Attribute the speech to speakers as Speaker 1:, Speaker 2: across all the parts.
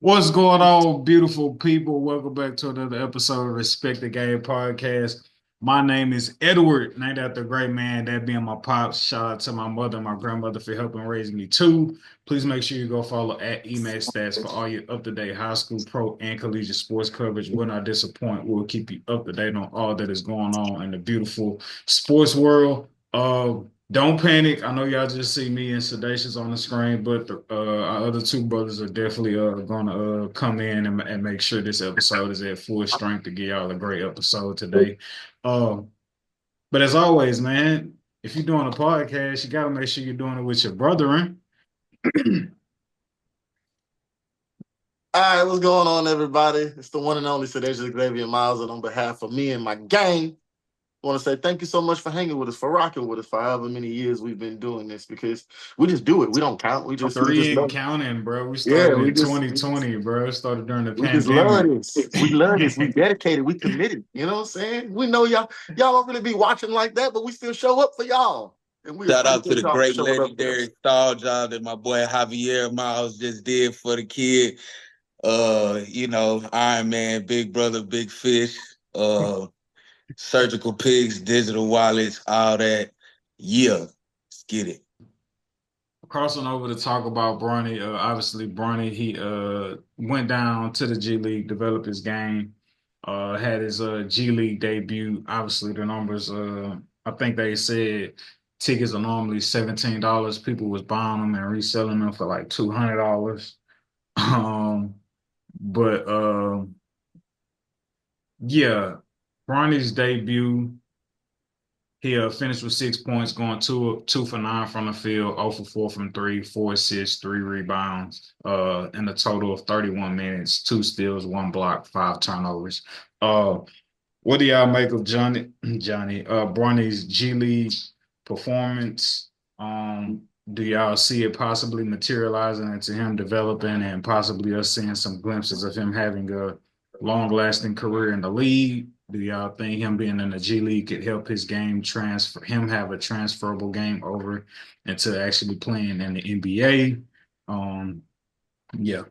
Speaker 1: What's going on, beautiful people? Welcome back to another episode of Respect the Game podcast. My name is Edward, named after a great man, that being my pops. Shout out to my mother and my grandmother for helping raise me too. Please make sure you go follow at EMAX Stats for all your up-to-date high school, pro, and collegiate sports coverage. Will not disappoint. We'll keep you up to date on all that is going on in the beautiful sports world. Don't panic. I know y'all just see me and Sedacious on the screen, but our other two brothers are definitely gonna come in and make sure this episode is at full strength to give y'all a great episode today. Uh, but as always, man, if you're doing a podcast, you gotta make sure you're doing it with your brethren.
Speaker 2: All right, what's going on, everybody? It's the one and only Sedacious Xavier Miles, and on behalf of me and my gang, I want to say thank you so much for hanging with us, for rocking with us for however many years we've been doing this, because we just do it. We don't count. We just
Speaker 1: Three and
Speaker 2: love.
Speaker 1: counting, bro. We
Speaker 2: Yeah,
Speaker 1: started in 2020, bro. Started during the
Speaker 2: we just love
Speaker 1: pandemic.
Speaker 2: this. We love this. We dedicated. We committed. You know what I'm saying? We know y'all don't really be watching like that, but we still show up for y'all, and we
Speaker 3: Shout out to
Speaker 2: appreciate
Speaker 3: the
Speaker 2: y'all for
Speaker 3: great
Speaker 2: showing up for us.
Speaker 3: legendary stall job that my boy Javier Miles just did for the kid. Iron Man, Big Brother, Big Fish, surgical pigs, digital wallets, all that. Yeah, let's get it.
Speaker 1: Crossing over to talk about Bronny, obviously Bronny, he went down to the G League, developed his game, had his G League debut. Obviously, the numbers, I think they said tickets are normally $17. People was buying them and reselling them for like $200. Um, but yeah, Bronny's debut. He finished with 6 points, going two for nine from the field, 0 for 4 from three, 4 assists, 3 rebounds, in a total of 31 minutes, 2 steals, 1 block, 5 turnovers. Uh, what do y'all make of Bronny's G League performance? Do y'all see it possibly materializing into him developing and possibly us seeing some glimpses of him having a long-lasting career in the league? Do y'all think him being in the G League could help his game transfer him have a transferable game over into actually playing in the NBA? Yeah.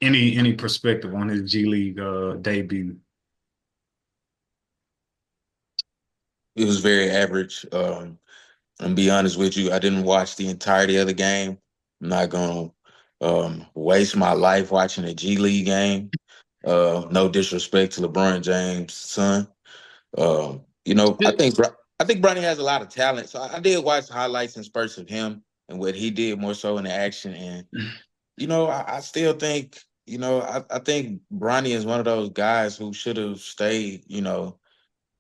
Speaker 1: Any perspective on his G League debut?
Speaker 3: It was very average. And be honest with you, I didn't watch the entirety of the game. I'm not gonna waste my life watching a G League game. No disrespect to LeBron James' son. Um, you know, I think I think Bronny has a lot of talent. So I did watch highlights and spurts of him and what he did more so in the action. And I still think I think Bronny is one of those guys who should have stayed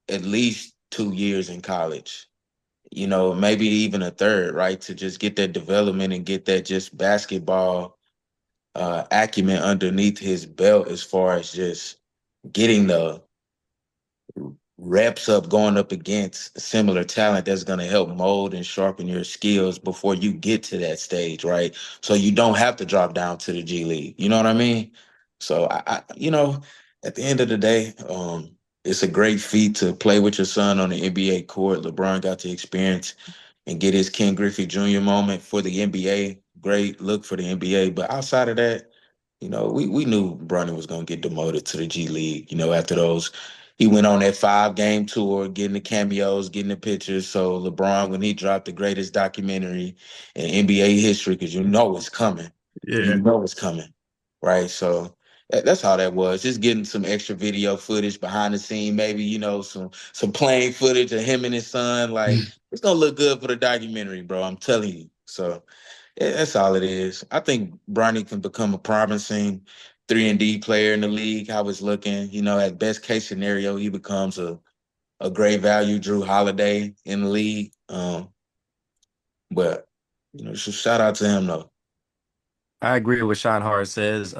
Speaker 3: at least 2 years in college. Maybe even a third, right, to just get that development and get that just basketball acumen underneath his belt as far as just getting the reps up going up against similar talent that's going to help mold and sharpen your skills before you get to that stage, right? So you don't have to drop down to the G League. You know what I mean? So at the end of the day, it's a great feat to play with your son on the NBA court. LeBron got to experience and get his Ken Griffey Jr. moment for the NBA. Great look for the NBA. But outside of that, we knew Bronny was going to get demoted to the G League, after those. He went on that 5-game tour, getting the cameos, getting the pictures. So LeBron, when he dropped the greatest documentary in NBA history, because it's coming. You
Speaker 1: Yeah.
Speaker 3: know it's coming, right? So that's how that was. Just getting some extra video footage behind the scene, maybe, some playing footage of him and his son. Like, it's gonna look good for the documentary, bro. I'm telling you. So yeah, that's all it is. I think Bronny can become a promising 3-and-D player in the league. How it's looking, at best case scenario, he becomes a great value Drew Holiday in the league. But so shout out to him though.
Speaker 4: I agree with what Sean Hart says.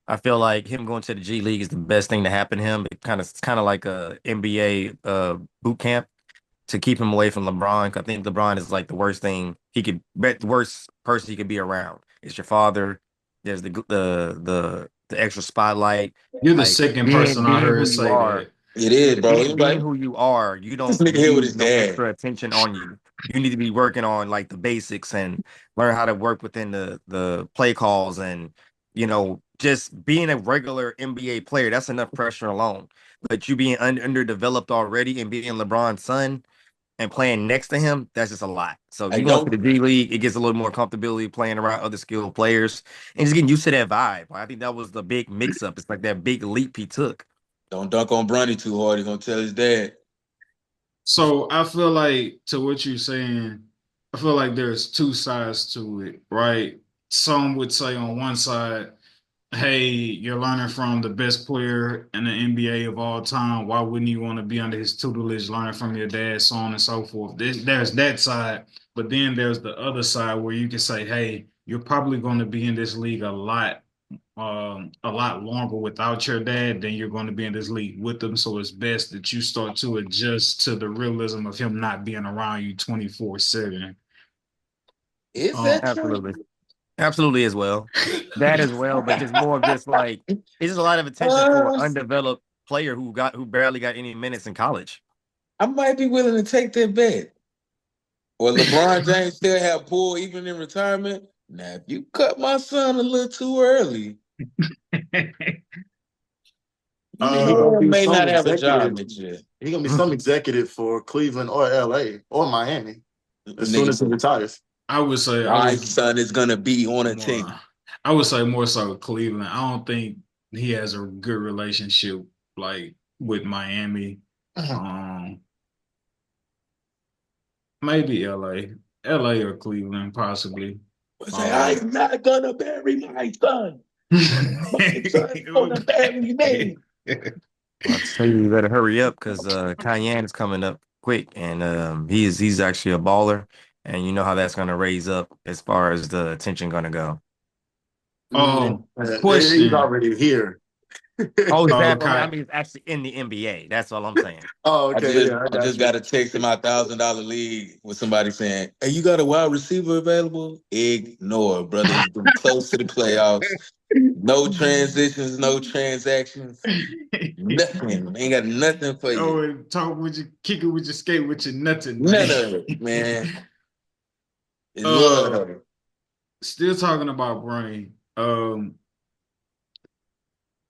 Speaker 4: I feel like him going to the G League is the best thing to happen to him. It's kind of like a NBA boot camp to keep him away from LeBron. I think LeBron is like the worst thing the worst person he could be around. It's your father. There's the extra spotlight.
Speaker 1: You're the
Speaker 4: Like
Speaker 1: second
Speaker 4: being
Speaker 1: person I
Speaker 4: being
Speaker 1: heard
Speaker 4: who you
Speaker 1: say
Speaker 4: are.
Speaker 1: that.
Speaker 3: It is, bro.
Speaker 4: Being
Speaker 3: Like,
Speaker 4: who you are, you
Speaker 3: this
Speaker 4: don't
Speaker 3: nigga here with
Speaker 4: need
Speaker 3: his
Speaker 4: no
Speaker 3: dad.
Speaker 4: extra attention on you. You need to be working on like the basics and learn how to work within the play calls and just being a regular NBA player. That's enough pressure alone. But you being underdeveloped already and being LeBron's son and playing next to him, that's just a lot. So
Speaker 3: I
Speaker 4: you going to the
Speaker 3: don't
Speaker 4: G League, it gets a little more comfortability playing around other skilled players and just getting used to that vibe. I think that was the big mix up. It's like that big leap he took.
Speaker 3: don't dunk on Bronny too hard. He's gonna tell his dad.
Speaker 1: So I feel like to what you're saying, I feel like there's two sides to it, right? Some would say on one side, hey, you're learning from the best player in the NBA of all time. Why wouldn't you want to be under his tutelage, learning from your dad, so on and so forth? There's that side, but then there's the other side where you can say, hey, you're probably going to be in this league a lot longer without your dad than you're going to be in this league with them. So it's best that you start to adjust to the realism of him not being around you 24/7.
Speaker 3: Is
Speaker 1: Um,
Speaker 3: that true?
Speaker 4: Absolutely. Absolutely as well. That as well, but just more of just like it's just a lot of attention for an
Speaker 3: Uh,
Speaker 4: undeveloped player who barely got any minutes in college.
Speaker 3: I might be willing to take that bet. Or LeBron James still have pull even in retirement. Now, if you cut my son a little too early, you
Speaker 2: He gonna
Speaker 3: may
Speaker 2: be
Speaker 3: may
Speaker 2: some
Speaker 3: not have a
Speaker 2: executive.
Speaker 3: job next year.
Speaker 2: He gonna be some executive for Cleveland or LA or Miami as soon as
Speaker 3: Nigga,
Speaker 2: he retires.
Speaker 1: I would say I
Speaker 3: my
Speaker 1: was
Speaker 3: son is gonna be on a team.
Speaker 1: more. I would say more so Cleveland. I don't think he has a good relationship like with Miami. Um, maybe LA or Cleveland, possibly.
Speaker 3: I say,
Speaker 1: Um,
Speaker 3: I'm not gonna bury my son. My son's gonna bury me.
Speaker 4: I'll tell you, you better hurry up because Cayenne is coming up quick, and he's actually a baller, and you know how that's gonna raise up as far as the attention gonna go.
Speaker 2: He's
Speaker 1: Question.
Speaker 2: already here.
Speaker 4: Oh, is that? I
Speaker 1: Okay.
Speaker 4: mean, it's actually in the NBA. That's all I'm saying.
Speaker 2: Oh,
Speaker 3: I
Speaker 2: okay,
Speaker 3: just
Speaker 2: yeah, I
Speaker 3: I
Speaker 2: got
Speaker 3: just
Speaker 2: you.
Speaker 3: got a text in my $1,000 league with somebody saying, "Hey, you got a wide receiver available?" Ignore, brother. It's been close to the playoffs. No transitions, no transactions, nothing. Ain't got nothing for
Speaker 1: Oh,
Speaker 3: you.
Speaker 1: and talk with your kick it with your skate with your nothing, man.
Speaker 3: None of it, man. It's
Speaker 1: uh,
Speaker 3: love.
Speaker 1: still talking about Bronny.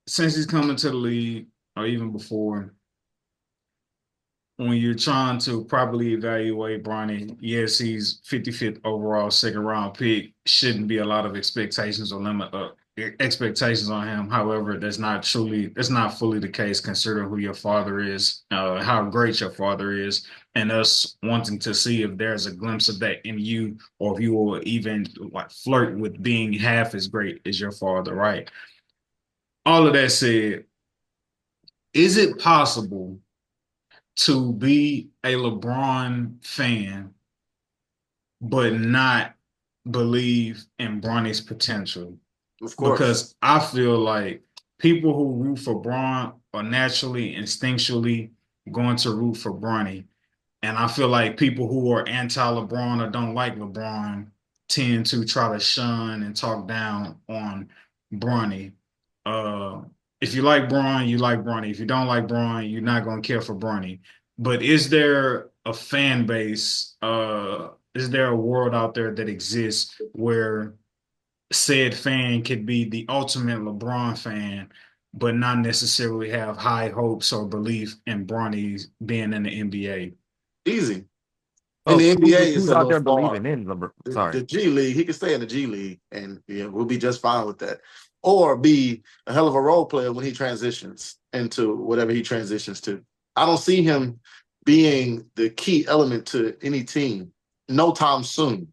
Speaker 1: Since he's coming to the league, or even before, when you're trying to properly evaluate Bronny, yes, he's 55th overall, second round pick. Shouldn't be a lot of expectations or limit expectations on him. However, that's not fully the case considering who your father is, how great your father is, and us wanting to see if there's a glimpse of that in you, or if you will even like flirt with being half as great as your father. Right. All of that said, is it possible to be a LeBron fan but not believe in Bronny's potential?
Speaker 2: Of course.
Speaker 1: Because I feel like people who root for Bron are naturally, instinctually going to root for Bronny. And I feel like people who are anti-LeBron or don't like LeBron tend to try to shun and talk down on Bronny. Uh, if you like Bron, you like Bronny. If you don't like Bron, you're not gonna care for Bronny. But is there a fan base? Is there a world out there that exists where said fan could be the ultimate LeBron fan, but not necessarily have high hopes or belief in Bronny's being in the NBA?
Speaker 2: Easy. In
Speaker 4: Oh,
Speaker 2: the NBA, it's
Speaker 4: who's
Speaker 2: a
Speaker 4: out
Speaker 2: little
Speaker 4: there
Speaker 2: far.
Speaker 4: believing in LeBron?
Speaker 2: The
Speaker 4: Sorry.
Speaker 2: G League, he can stay in the G League and yeah, we'll be just fine with that. Or be a hell of a role player when he transitions into whatever he transitions to. I don't see him being the key element to any team no time soon.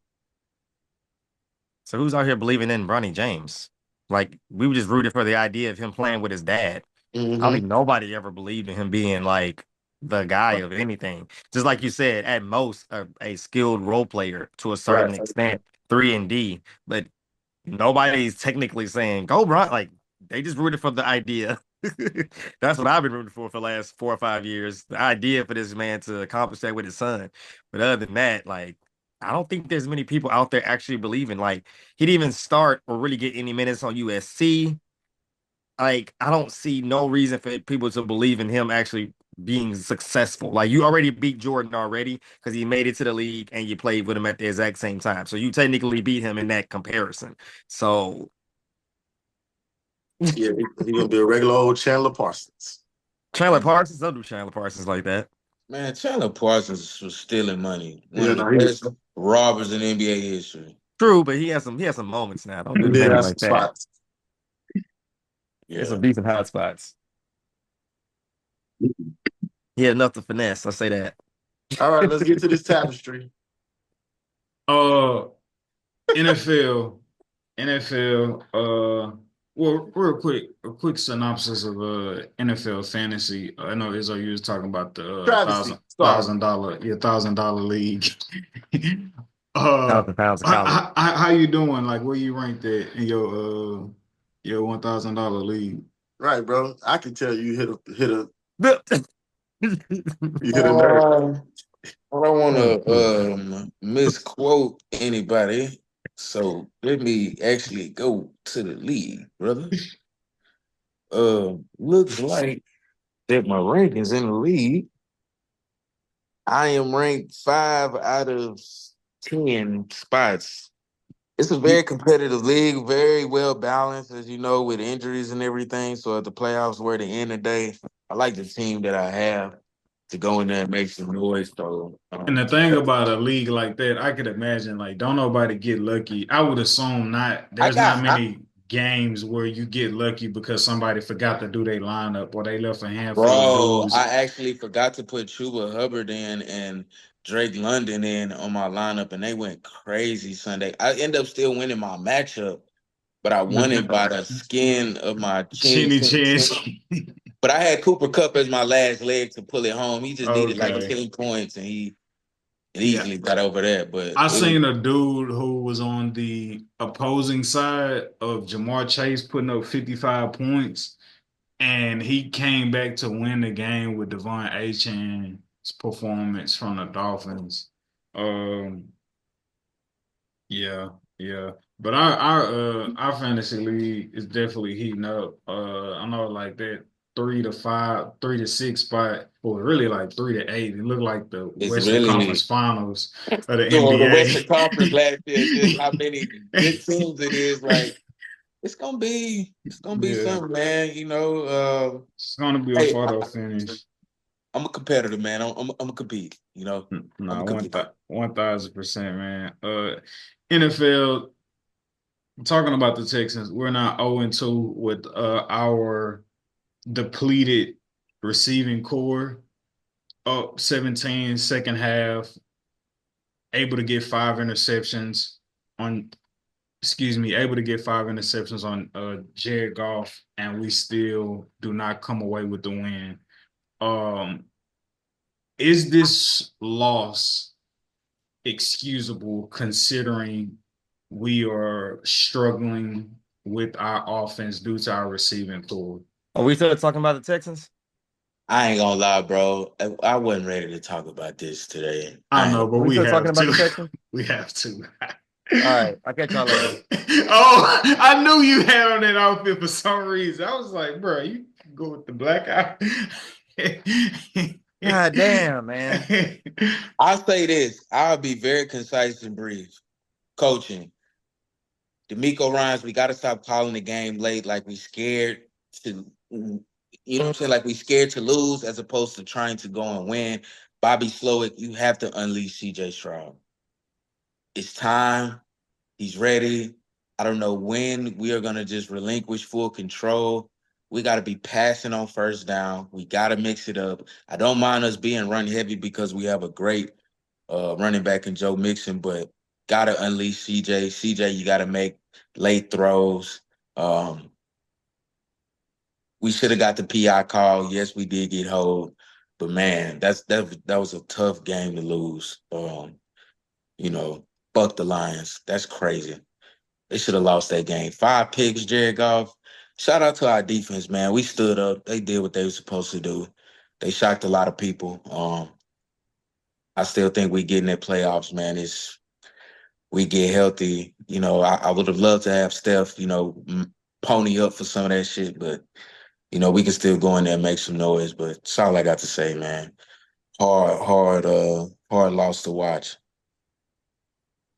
Speaker 4: So who's out here believing in Bronny James? Like we were just rooted for the idea of him playing with his dad. I don't
Speaker 2: Mm-hmm.
Speaker 4: think nobody ever believed in him being like the guy of anything. Just like you said, at most a skilled role player to a
Speaker 2: Right.
Speaker 4: certain extent, 3 and D. But nobody's technically saying go Bron. Like they just rooted for the idea. That's what I've been rooting for the last 4 or 5 years. The idea for this man to accomplish that with his son. But other than that, like I don't think there's many people out there actually believing. Like he didn't even start or really get any minutes on USC. Like I don't see no reason for people to believe in him actually being successful. Like you already beat Jordan already because he made it to the league and you played with him at the exact same time. So you technically beat him in that comparison. So
Speaker 2: Yeah, he's gonna be a regular old Chandler Parsons.
Speaker 4: Chandler Parsons, don't do Chandler Parsons like that.
Speaker 3: Man, Chandler Parsons was stealing money. One
Speaker 2: Yeah,
Speaker 3: of the
Speaker 2: no,
Speaker 3: best robbers in NBA history.
Speaker 4: True, but he has some moments now. Don't
Speaker 2: he
Speaker 4: do the
Speaker 2: did
Speaker 4: man
Speaker 2: have some
Speaker 4: like that.
Speaker 2: spots.
Speaker 4: He has
Speaker 3: Yeah.
Speaker 4: some decent hot spots. He had enough to finesse. I say that.
Speaker 2: All right, let's get to this tapestry.
Speaker 1: NFL, NFL. Well, real quick, a quick synopsis of NFL fantasy. I know Izzo, you was talking about the
Speaker 2: Travesty. Sorry.
Speaker 1: $1,000 league.
Speaker 4: £1,000 of college.
Speaker 1: How you doing? Like, where you ranked at in your $1,000 league?
Speaker 2: Right, bro. I can tell you hit a
Speaker 4: You
Speaker 2: you hit a nerve.
Speaker 3: I don't want to misquote anybody, so let me actually go to the league, brother. Looks like that my rankings in the league, I am ranked 5 out of 10 spots. It's a very competitive league, very well balanced, as you know, with injuries and everything. So at the playoffs were the end of the day, I like the team that I have to go in there and make some noise. So,
Speaker 1: And the thing about a league like that, I could imagine, like, don't nobody get lucky. I would assume not. There's not many games where you get lucky because somebody forgot to do their lineup or they left a handful of
Speaker 3: bro,
Speaker 1: dudes.
Speaker 3: I actually forgot to put Chuba Hubbard in and Drake London in on my lineup, and they went crazy Sunday. I end up still winning my matchup, but I won it by the skin of my chin.
Speaker 1: Chinny chin.
Speaker 3: But I had Cooper Kupp as my last leg to pull it home. He just needed like
Speaker 1: Okay.
Speaker 3: 10 points, and he
Speaker 1: Yeah.
Speaker 3: easily got over that. But
Speaker 1: I seen a dude who was on the opposing side of Jamar Chase putting up 55 points, and he came back to win the game with Devon Achan's performance from the Dolphins. Um, yeah, yeah. But our fantasy league is definitely heating up. I know like that 3 to 5, 3 to 6 spot, or really like 3 to 8. It looked like the
Speaker 3: it's
Speaker 1: Western
Speaker 3: really
Speaker 1: Conference Finals of the
Speaker 3: the Western Conference
Speaker 1: NBA.
Speaker 3: last year. Just how many good teams it is. Like it's gonna be
Speaker 1: Yeah,
Speaker 3: something, man. You know,
Speaker 1: it's gonna be a
Speaker 3: hey,
Speaker 1: photo finish.
Speaker 3: I'm a competitor, man. I'm gonna compete. You know, I'm
Speaker 1: No,
Speaker 3: a compete.
Speaker 1: 1,000%, man. NFL, talking about the Texans, we're not 0-2 with our depleted receiving core. Up 17 second half, able to get 5 interceptions on, able to get 5 interceptions on Jared Goff, and we still do not come away with the win. Um, is this loss excusable considering we are struggling with our offense due to our receiving core?
Speaker 4: Are we still talking about the Texans?
Speaker 3: I ain't gonna lie, bro. I wasn't ready to talk about this today.
Speaker 1: I know, but
Speaker 4: Are we
Speaker 1: we
Speaker 4: still talking
Speaker 1: have
Speaker 4: about the
Speaker 1: to.
Speaker 4: Texans?
Speaker 1: We have to.
Speaker 4: All right, I'll catch y'all later.
Speaker 1: Oh, I knew you had on that outfit for some reason. I was like, bro, you can go with the black eye.
Speaker 4: God damn, man.
Speaker 3: I'll say this. I'll be very concise and brief. Coaching. D'Amico Ryans, we got to stop calling the game late like we scared to, you know what I'm saying? Like we scared to lose as opposed to trying to go and win. Bobby Slowick, you have to unleash CJ Stroud. It's time. He's ready. I don't know when we are going to just relinquish full control. We got to be passing on first down. We got to mix it up. I don't mind us being run heavy because we have a great running back in Joe Mixon, but got to unleash CJ. CJ, you got to make late throws. We should have got the PI call. Yes, we did get hold, but man, that was a tough game to lose. You know, fuck the Lions. That's crazy. They should have lost that game. 5 picks, Jared Goff. Shout out to our defense, man. We stood up. They did what they were supposed to do. They shocked a lot of people. I still think we get in that playoffs, man. We get healthy. You know, I would have loved to have Steph, you know, pony up for some of that shit, but we can still go in there and make some noise. But that's all I got to say, man. Hard loss to watch.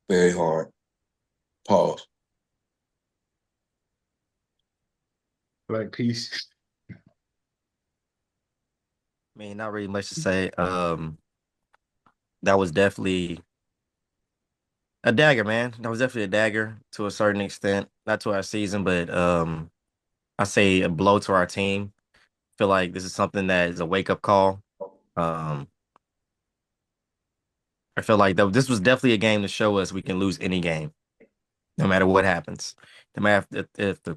Speaker 3: Very hard. Pause.
Speaker 1: Black peace.
Speaker 4: I mean, not really much to say. That was definitely a dagger, man. That was definitely a dagger to a certain extent. Not to our season, but I say a blow to our team. Feel like this is something that is a wake up call. Um, I feel like this was definitely a game to show us we can lose any game, no matter what happens. No matter if the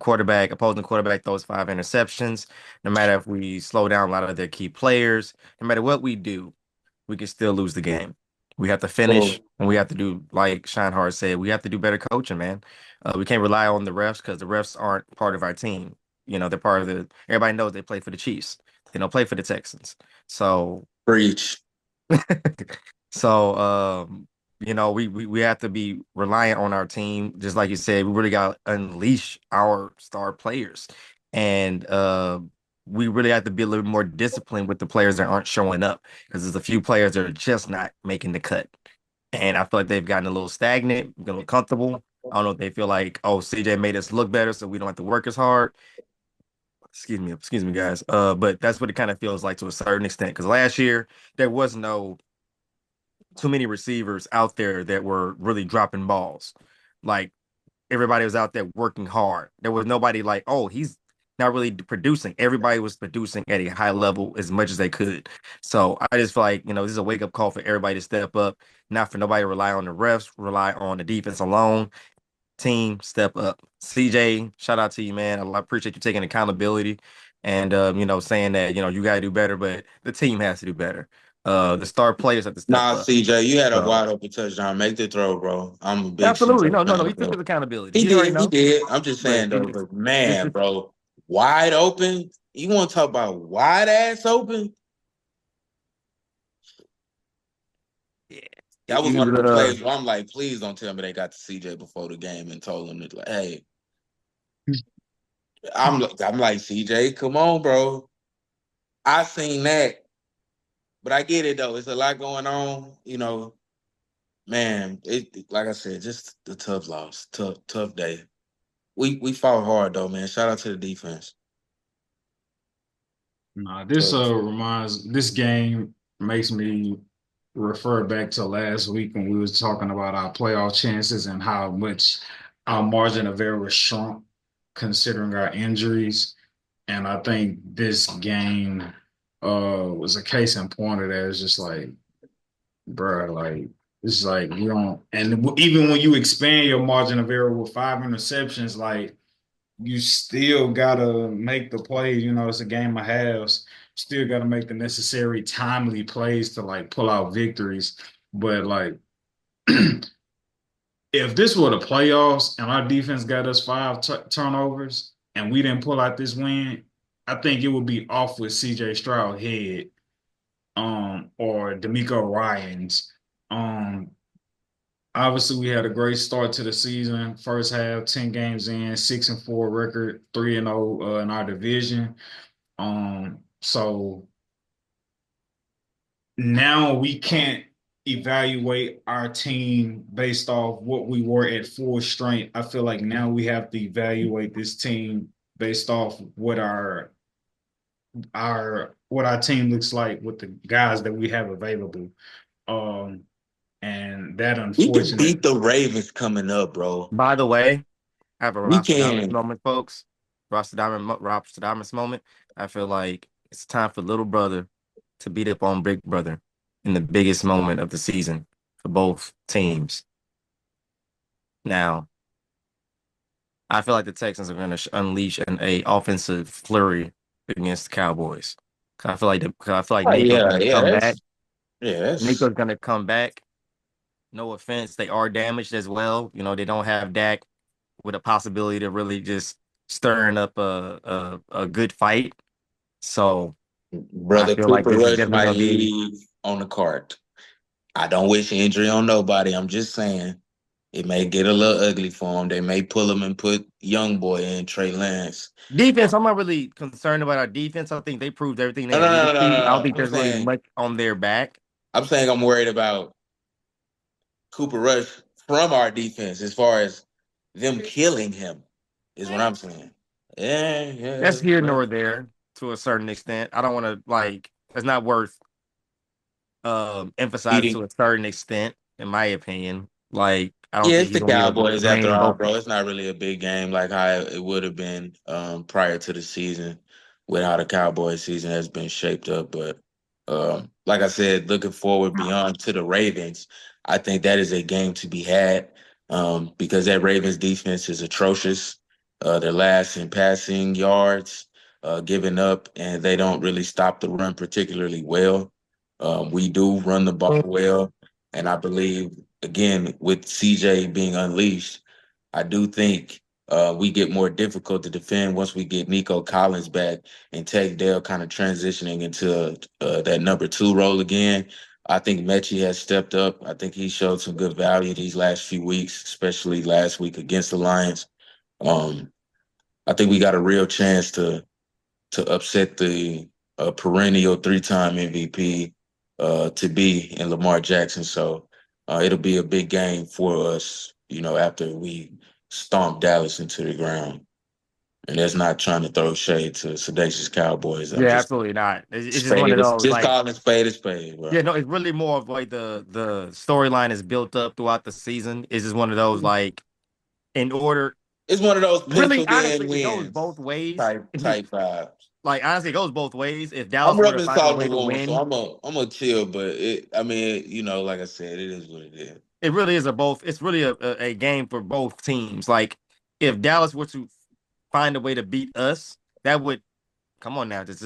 Speaker 4: opposing quarterback throws 5 interceptions, no matter if we slow down a lot of their key players, no matter what we do, we can still lose the game. We have to finish, and we have to do, like Scheinhardt said, we have to do better coaching, man. We can't rely on the refs because the refs aren't part of our team. They're part of everybody knows they play for the Chiefs. They don't play for the Texans. So
Speaker 3: Preach.
Speaker 4: So, we have to be reliant on our team. Just like you said, we really got to unleash our star players. And we really have to be a little more disciplined with the players that aren't showing up because there's a few players that are just not making the cut. And I feel like they've gotten a little stagnant, a little comfortable. I don't know if they feel like, oh, CJ made us look better, so we don't have to work as hard. Excuse me, guys. But that's what it kind of feels like to a certain extent. Because last year there was no too many receivers out there that were really dropping balls. Like everybody was out there working hard. There was nobody like, oh, he's not really producing. Everybody was producing at a high level as much as they could. So I just feel like, this is a wake up call for everybody to step up, not for nobody to rely on the refs, rely on the defense alone. Team, step up. CJ, shout out to you, man. I appreciate you taking accountability and saying that, you gotta do better, but the team has to do better. The star players have to step
Speaker 3: Nah,
Speaker 4: up.
Speaker 3: CJ, you had a
Speaker 4: So
Speaker 3: wide open touchdown. Make the throw, bro. I'm a big
Speaker 4: absolutely.
Speaker 3: CJ
Speaker 4: No, no, no.
Speaker 3: fan,
Speaker 4: He took
Speaker 3: bro.
Speaker 4: his accountability.
Speaker 3: He
Speaker 4: He already
Speaker 3: did. He
Speaker 4: know.
Speaker 3: did. I'm just
Speaker 4: But
Speaker 3: saying, though, but man, bro, wide open. You want to talk about wide ass open?
Speaker 4: yeah.
Speaker 3: That was
Speaker 4: He
Speaker 3: one
Speaker 4: was
Speaker 3: of the plays where I'm like, please don't tell me they got to CJ before the game and told him, like, hey, I'm like, CJ, come on, bro. I seen that, but I get it though. It's a lot going on, Man, like I said, just the tough loss, tough day. We fought hard though, man. Shout out to the defense.
Speaker 1: Nah, this game makes me refer back to last week when we was talking about our playoff chances and how much our margin of error shrunk considering our injuries. And I think this game was a case in point of that. It's just like, bro, like it's like you don't, and even when you expand your margin of error with 5 interceptions, like you still gotta make the plays. It's a game of halves. Still gotta make the necessary timely plays to like pull out victories. But like, if this were the playoffs and our defense got us five turnovers and we didn't pull out this win, I think it would be off with CJ Stroud head, or D'Amico Ryans. Um, Obviously, we had a great start to the season. First half, 10 games in, 6-4 record, 3-0 in our division. So now we can't evaluate our team based off what we were at full strength. I feel like now we have to evaluate this team based off what our team looks like with the guys that we have available. Um, and that
Speaker 3: We can beat
Speaker 1: unfortunate.
Speaker 3: the Ravens coming up, bro.
Speaker 4: by the way, I have a
Speaker 3: We
Speaker 4: Rostradamus
Speaker 3: can.
Speaker 4: moment, folks. Rostradamus moment. I feel like it's time for little brother to beat up on big brother in the biggest moment of the season for both teams. Now, I feel like the Texans are going to unleash a offensive flurry against the Cowboys. 'Cause I feel like
Speaker 3: Oh
Speaker 4: Nico's
Speaker 3: yeah,
Speaker 4: going to come back.
Speaker 3: that's
Speaker 4: Nico's going to come back. No offense, they are damaged as well. They don't have Dak with a possibility to really just stirring up a good fight. So I
Speaker 3: brother
Speaker 4: feel like
Speaker 3: Cooper
Speaker 4: this is
Speaker 3: Rush
Speaker 4: definitely
Speaker 3: might
Speaker 4: going to be
Speaker 3: leave on the cart. I don't wish injury on nobody. I'm just saying. It may get a little ugly for him. They may pull him and put young boy in Trey Lance.
Speaker 4: Defense, I'm not really concerned about our defense. I think they proved everything
Speaker 3: No,
Speaker 4: they
Speaker 3: no,
Speaker 4: needed
Speaker 3: no, no,
Speaker 4: to.
Speaker 3: no,
Speaker 4: I don't
Speaker 3: no.
Speaker 4: think there's really much on their back.
Speaker 3: I'm saying I'm worried about Cooper Rush from our defense as far as them killing him is what I'm saying. Yeah.
Speaker 4: That's here nor there to a certain extent. I don't want to like. It's not worth emphasizing
Speaker 3: Eating.
Speaker 4: to a certain extent, in my opinion. Like I don't
Speaker 3: Yeah,
Speaker 4: think
Speaker 3: it's
Speaker 4: he's
Speaker 3: the
Speaker 4: gonna be able to
Speaker 3: Cowboys after
Speaker 4: drain
Speaker 3: all,
Speaker 4: both.
Speaker 3: bro. It's not really a big game like how it would have been prior to the season with how the Cowboys season has been shaped up. But like I said, looking forward beyond to the Ravens, I think that is a game to be had because that Ravens defense is atrocious. They're last in passing yards, giving up, and they don't really stop the run particularly well. We do run the ball well, and I believe again, with CJ being unleashed, I do think we get more difficult to defend once we get Nico Collins back and Tech Dale kind of transitioning into that number 2 role again. I think Mechie has stepped up. I think he showed some good value these last few weeks, especially last week against the Lions. I think we got a real chance to upset the perennial 3-time MVP to be in Lamar Jackson. So it'll be a big game for us, after we stomp Dallas into the ground. And that's not trying to throw shade to Sedacious Cowboys. I'm
Speaker 4: Yeah,
Speaker 3: just
Speaker 4: absolutely not. It's just one
Speaker 3: spade.
Speaker 4: of those
Speaker 3: Just
Speaker 4: like
Speaker 3: calling spade a spade, bro.
Speaker 4: yeah, no, it's really more of like the storyline is built up throughout the season. It's just one of those like in order.
Speaker 3: It's one of those
Speaker 4: Really,
Speaker 3: penciled in
Speaker 4: honestly, it goes both
Speaker 3: wins
Speaker 4: ways.
Speaker 3: type vibes.
Speaker 4: Like honestly, it goes both ways. If
Speaker 3: I'm
Speaker 4: Dallas were to
Speaker 3: rubbing
Speaker 4: find a
Speaker 3: salt in
Speaker 4: way
Speaker 3: the
Speaker 4: to
Speaker 3: wound, so
Speaker 4: win,
Speaker 3: I'm gonna chill. But like I said, it is what it is.
Speaker 4: it really is a both. It's really a game for both teams. Like if Dallas were to find a way to beat us, that would come on now. Let's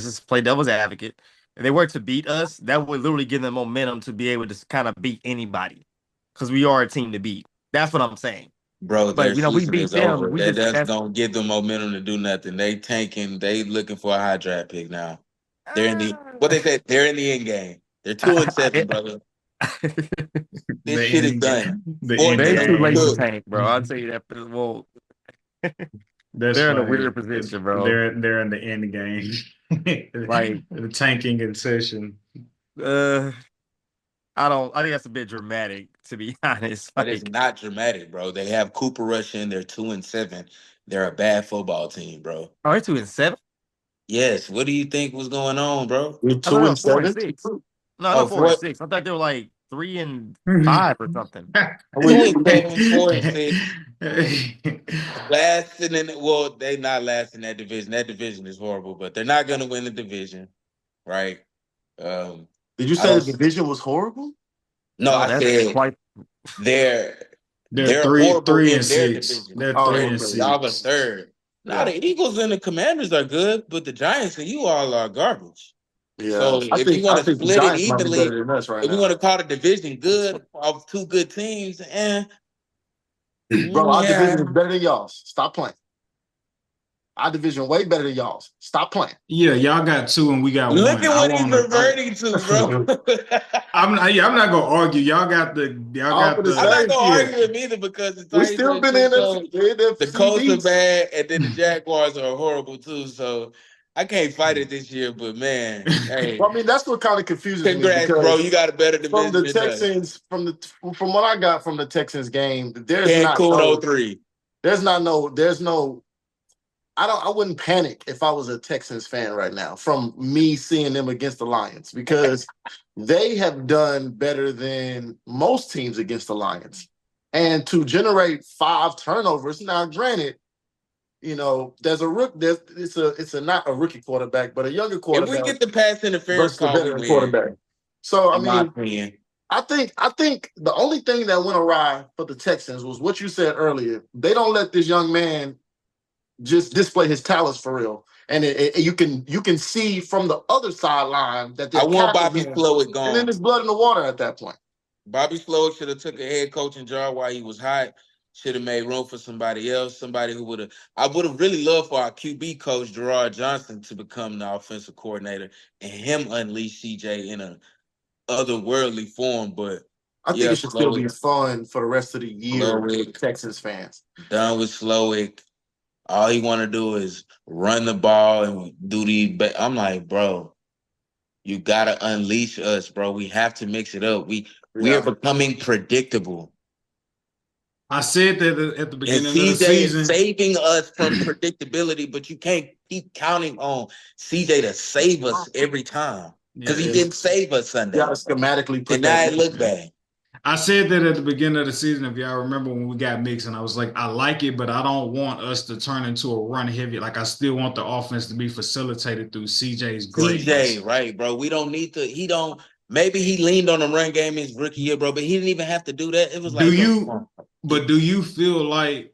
Speaker 4: just play devil's advocate. If they were to beat us, that would literally give them momentum to be able to kind of beat anybody because we are a team to beat. That's what I'm saying.
Speaker 3: Bro,
Speaker 4: But
Speaker 3: their
Speaker 4: we
Speaker 3: season
Speaker 4: beat
Speaker 3: is
Speaker 4: them.
Speaker 3: over.
Speaker 4: We
Speaker 3: That
Speaker 4: just
Speaker 3: that's
Speaker 4: that's
Speaker 3: don't give them momentum to do nothing. They tanking. They looking for a high draft pick now. They're in the what they said. They're in the end game. They're 2-7, brother. This
Speaker 1: The
Speaker 3: shit is
Speaker 1: end
Speaker 3: done.
Speaker 1: game. The end
Speaker 4: They're too late to
Speaker 3: Cook.
Speaker 1: game.
Speaker 4: tank, bro. I'll tell you that. Well,
Speaker 1: That's
Speaker 4: they're in a
Speaker 1: funny.
Speaker 4: weird position, bro.
Speaker 1: They're in the end game.
Speaker 4: Like,
Speaker 1: The tanking in session.
Speaker 4: uh, I think that's a bit dramatic, to be honest.
Speaker 3: That is
Speaker 4: Like,
Speaker 3: not dramatic, bro. They have Cooper Rush in. They're 2-7. They're a bad football team, bro.
Speaker 4: oh, they're 2-7.
Speaker 3: Yes. What do you think was going on, bro?
Speaker 2: You're
Speaker 4: I thought they
Speaker 2: two
Speaker 4: were
Speaker 2: and
Speaker 4: four and
Speaker 2: seven.
Speaker 4: six. No, they're
Speaker 3: Oh,
Speaker 4: four and
Speaker 3: four,
Speaker 4: six. I thought they were like 3-5 or something.
Speaker 3: 2-7, 4-6. Last in they not last in that division. That division is horrible, but they're not gonna win the division, right?
Speaker 2: Did you
Speaker 3: I
Speaker 2: say the
Speaker 3: don't.
Speaker 2: division was horrible?
Speaker 3: No,
Speaker 4: Oh,
Speaker 3: I
Speaker 4: that's
Speaker 3: said
Speaker 4: quite.
Speaker 3: they're
Speaker 1: They're
Speaker 3: they're
Speaker 1: three,
Speaker 3: horrible
Speaker 1: three and
Speaker 3: in their
Speaker 1: six.
Speaker 3: division.
Speaker 1: They're
Speaker 2: Oh,
Speaker 1: three
Speaker 3: They
Speaker 1: and
Speaker 2: okay.
Speaker 3: y'all are
Speaker 1: six.
Speaker 3: third. Now
Speaker 2: Yeah,
Speaker 3: the Eagles and the Commanders are good, but the Giants and you all are garbage.
Speaker 2: yeah.
Speaker 3: So if you want
Speaker 2: I
Speaker 3: to
Speaker 2: think the
Speaker 3: split it
Speaker 2: Giants might be
Speaker 3: evenly,
Speaker 2: better than us right
Speaker 3: if we
Speaker 2: now,
Speaker 3: want to call the division good of two good teams,
Speaker 2: bro. Our
Speaker 3: yeah.
Speaker 2: division is better than y'all's. Stop playing. Our division way better than y'all's. Stop playing.
Speaker 1: Yeah, y'all got 2 and we got
Speaker 3: Look
Speaker 1: 1.
Speaker 3: at
Speaker 1: I
Speaker 3: what he's
Speaker 1: want to.
Speaker 3: reverting to, bro.
Speaker 1: I'm not gonna argue. Y'all
Speaker 2: All
Speaker 1: got
Speaker 2: for the
Speaker 3: I'm not
Speaker 2: same
Speaker 3: gonna
Speaker 2: shit.
Speaker 3: argue with either because the
Speaker 2: We
Speaker 3: Titans
Speaker 2: still
Speaker 3: are
Speaker 2: been
Speaker 3: shit
Speaker 2: in
Speaker 3: show.
Speaker 2: the
Speaker 3: The
Speaker 2: NFC
Speaker 3: Colts are
Speaker 2: East.
Speaker 3: bad, and then the Jaguars are horrible too. So I can't fight it this year. But man, hey,
Speaker 2: Well, I mean, that's what kind of confuses me
Speaker 3: congrats, bro.
Speaker 2: because
Speaker 3: You got a better
Speaker 2: from
Speaker 3: division
Speaker 2: the
Speaker 3: than us.
Speaker 2: Texans, from what I got from the Texans game,
Speaker 3: Cancun 03.
Speaker 2: there's no. I wouldn't panic if I was a Texans fan right now from me seeing them against the Lions because they have done better than most teams against the Lions. And to generate 5 turnovers, now granted, there's a rook. It's a not a rookie quarterback, but a younger
Speaker 3: If we
Speaker 2: quarterback
Speaker 3: get the pass interference
Speaker 2: versus a
Speaker 3: call, we
Speaker 2: veteran
Speaker 3: win.
Speaker 2: quarterback. So I
Speaker 3: In my
Speaker 2: mean,
Speaker 3: opinion,
Speaker 2: I think the only thing that went awry for the Texans was what you said earlier. They don't let this young man just display his talents for real, and you can see from the other sideline that
Speaker 3: I
Speaker 2: they're
Speaker 3: want
Speaker 2: capping
Speaker 3: Bobby
Speaker 2: him,
Speaker 3: Slowick
Speaker 2: and then
Speaker 3: gone.
Speaker 2: there's blood in the water at that point.
Speaker 3: Bobby Slowick should have took a head coaching job while he was hot. Should have made room for somebody else, somebody who would have. I would have really loved for our QB coach Gerard Johnson to become the offensive coordinator and him unleash CJ in a otherworldly form. But
Speaker 2: I think it should still be fun for the rest of the year for Texans fans.
Speaker 3: Done with Slowick. All he want to do is run the ball and do the. I'm like, bro, you gotta unleash us, bro. We have to mix it up. We are becoming predictable.
Speaker 1: I said that at the beginning of the
Speaker 3: CJ
Speaker 1: season.
Speaker 3: is saving us from predictability, but you can't keep counting on CJ to save us every time because he didn't save us Sunday.
Speaker 2: You gotta schematically put
Speaker 3: and now it look bad.
Speaker 1: I said that at the beginning of the season, if y'all remember when we got mixed, and I was like, I like it, but I don't want us to turn into a run heavy. Like, I still want the offense to be facilitated through CJ's greatness.
Speaker 3: CJ, right, bro. We don't need to. He don't. Maybe he leaned on the run game his rookie year, bro, but he didn't even have to do that. It was like,
Speaker 1: do you feel like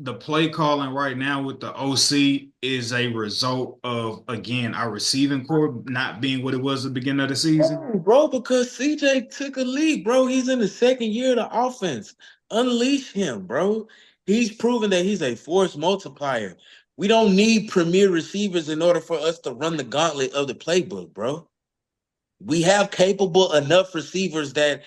Speaker 1: the play calling right now with the OC is a result of, again, our receiving core not being what it was at the beginning of the season?
Speaker 3: Oh, bro, because CJ took a lead, bro. He's in the second year of the offense. Unleash him, bro. He's proven that he's a force multiplier. We don't need premier receivers in order for us to run the gauntlet of the playbook, bro. We have capable enough receivers that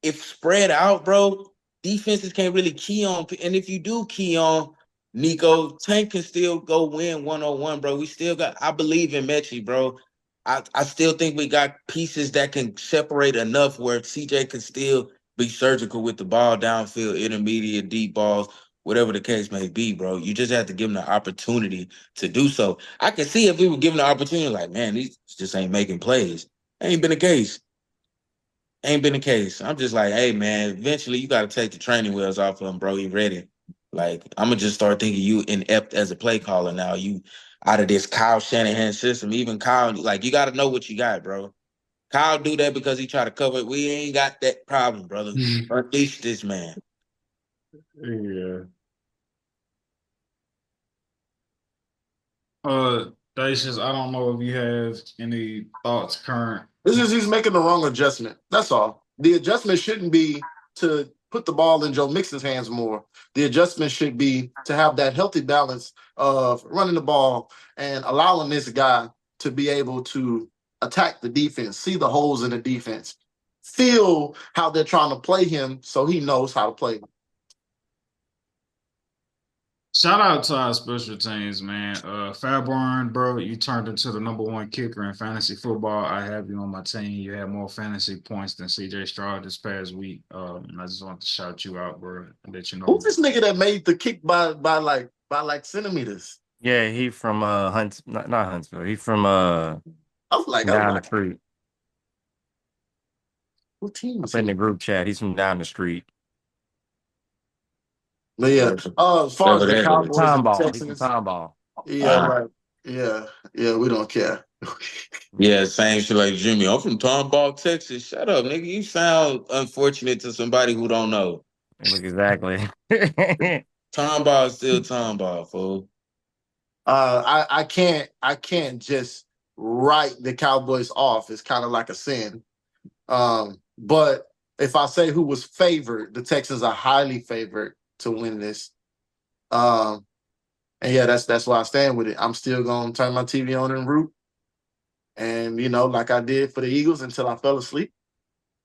Speaker 3: if spread out, bro, defenses can't really key on. And if you do key on Nico, Tank can still go win 1-on-1, bro. We still got, I believe in Mechie, bro. I still think we got pieces that can separate enough where CJ can still be surgical with the ball downfield, intermediate, deep balls, whatever the case may be, bro. You just have to give him the opportunity to do so. I can see if we were given the opportunity, like, man, these just ain't making plays. Ain't been the case. Ain't been the case. I'm just like, hey, man, eventually you got to take the training wheels off of him, bro. He ready. Like, I'm going to just start thinking you inept as a play caller now. You out of this Kyle Shanahan system. Even Kyle, like, you got to know what you got, bro. Kyle do that because he try to cover it. We ain't got that problem, brother. Unleash this man.
Speaker 1: Yeah. Dacius, I don't know if you have any thoughts current.
Speaker 2: He's making the wrong adjustment. That's all. The adjustment shouldn't be to put the ball in Joe Mixon's hands more. The adjustment should be to have that healthy balance of running the ball and allowing this guy to be able to attack the defense, see the holes in the defense, feel how they're trying to play him so he knows how to play them.
Speaker 1: Shout out to our special teams, man. Fairborn, bro, you turned into the #1 kicker in fantasy football. I have you on my team. You had more fantasy points than CJ Stroud this past week. And I just want to shout you out, bro, and let you know.
Speaker 2: Who's this nigga that made the kick by like centimeters?
Speaker 4: Yeah, he from not Huntsville. He from down the street.
Speaker 2: What team?
Speaker 4: Up in the group chat. He's from down the street.
Speaker 2: But yeah, as far as the Cowboys and the Texans,
Speaker 4: Tomball.
Speaker 2: Yeah, right. Yeah, we don't care.
Speaker 3: Yeah, same shit like Jimmy. I'm from Tomball, Texas. Shut up, nigga. You sound unfortunate to somebody who don't know.
Speaker 4: Exactly.
Speaker 3: Tomball is still Tomball, fool.
Speaker 2: I can't just write the Cowboys off. It's kind of like a sin. But if I say who was favored, the Texans are highly favored to win this. And yeah, that's why I stand with it. I'm still gonna turn my TV on and root. And like I did for the Eagles until I fell asleep,